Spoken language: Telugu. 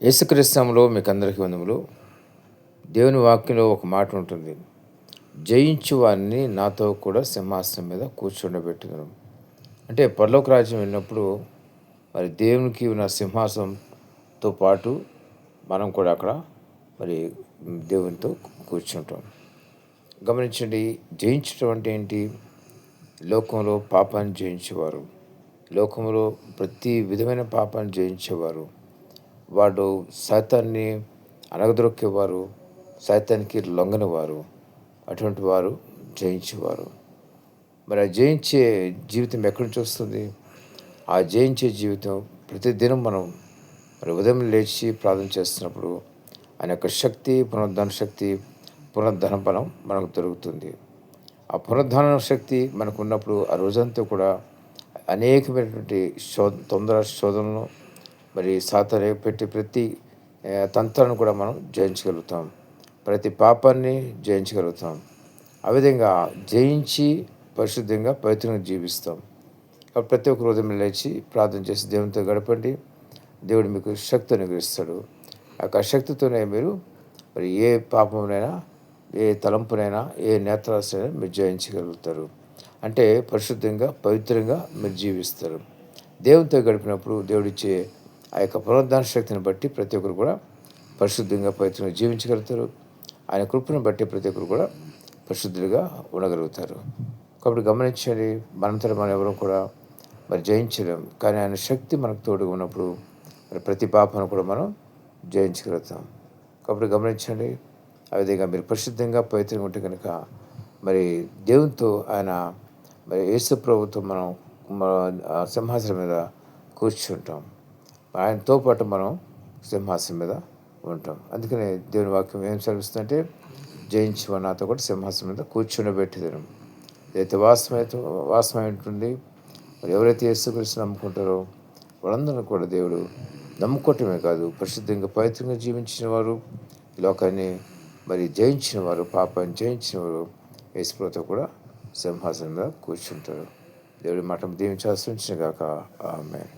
యేసుక్రీస్తునామంలో మీకు అందరికీ వందములు. దేవుని వాక్యంలో ఒక మాట ఉంటుంది. జయించు వారిని నాతో కూడా సింహాసనం మీద కూర్చుండబెట్టుదును. అంటే పరలోక రాజ్యం వెళ్ళినప్పుడు మరి దేవునికి ఉన్న సింహాసనంతో పాటు మనం కూడా అక్కడ మరి దేవునితో కూర్చుంటాం. గమనించండి, జయించడం అంటే ఏంటి? లోకంలో పాపాన్ని జయించేవారు, లోకంలో ప్రతి విధమైన పాపాన్ని జయించేవారు, వాడు సైతాన్ని అణగదొక్కేవారు, సైతానికి లొంగనివారు, అటువంటి వారు జయించేవారు. మరి ఆ జయించే జీవితం ఎక్కడి నుంచి వస్తుంది? ఆ జయించే జీవితం ప్రతిదినం మనం మరి ఉదయం లేచి ప్రార్థన చేస్తున్నప్పుడు ఆయన యొక్క శక్తి, పునరుద్ధాన శక్తి, పునరుద్ధాన బలం మనకు దొరుకుతుంది. ఆ పునరుద్ధాన శక్తి మనకు ఉన్నప్పుడు ఆ రోజంతా కూడా అనేకమైనటువంటి తొందర శోధనలు మరి సాతాను పెట్టి ప్రతి తంత్రాన్ని కూడా మనం జయించగలుగుతాం. ప్రతి పాపాన్ని జయించగలుగుతాం. ఆ విధంగా జయించి పరిశుద్ధంగా పవిత్రంగా జీవిస్తాం. కాబట్టి ప్రతి ఒక్క ఉదయం లేచి ప్రార్థన చేసి దేవునితో గడపండి. దేవుడు మీకు శక్తి అనుగ్రహిస్తాడు. ఆ శక్తితోనే మీరు మరి ఏ పాపమునైనా, ఏ తలంపునైనా, ఏ నేత్రాశైనా మీరు జయించగలుగుతారు. అంటే పరిశుద్ధంగా పవిత్రంగా మీరు జీవిస్తారు. దేవునితో గడిపినప్పుడు దేవుడిచ్చే ఆ యొక్క పునరుద్ధాన శక్తిని బట్టి ప్రతి ఒక్కరు కూడా పరిశుద్ధంగా పవిత్రంగా జీవించగలుగుతారు. ఆయన కృపను బట్టి ప్రతి ఒక్కరు కూడా పరిశుద్ధులుగా ఉండగలుగుతారు. కాబట్టి గమనించండి, మనంతట మనం ఎవరు కూడా మరి జయించలేం. కానీ ఆయన శక్తి మనకు తోడుగా ఉన్నప్పుడు మరి ప్రతి పాపను కూడా మనం జయించగలుగుతాం. కాబట్టి గమనించండి, ఆ విధంగా మీరు పరిశుద్ధంగా పవిత్రంగా ఉంటే కనుక మరి దేవునితో ఆయన మరి యేసు ప్రభుతో మనం సింహాసనం మీద కూర్చుంటాం. ఆయనతో పాటు మనం సింహాసనం మీద ఉంటాం. అందుకనే దేవుని వాక్యం ఏం సెలవిస్తుందంటే, జయించి నాతో కూడా సింహాసనం మీద కూర్చుండబెట్టేదను. ఏదైతే వాస్తవమై ఉంటుంది. మరి ఎవరైతే యేసుక్రీస్తుని నమ్ముకుంటారో వాళ్ళందరూ కూడా దేవుడు నమ్ముకోవటమే కాదు, పరిశుద్ధంగా పవిత్రంగా జీవించిన వారు, ఈ లోకాన్ని మరి జయించిన వారు, పాపాన్ని జయించిన వారు యేసుప్రభుతో కూడా సింహాసనం మీద కూర్చుంటారు. దేవుడి మాట దీవించి ఆశీర్వదించును గాక. ఆమేన్.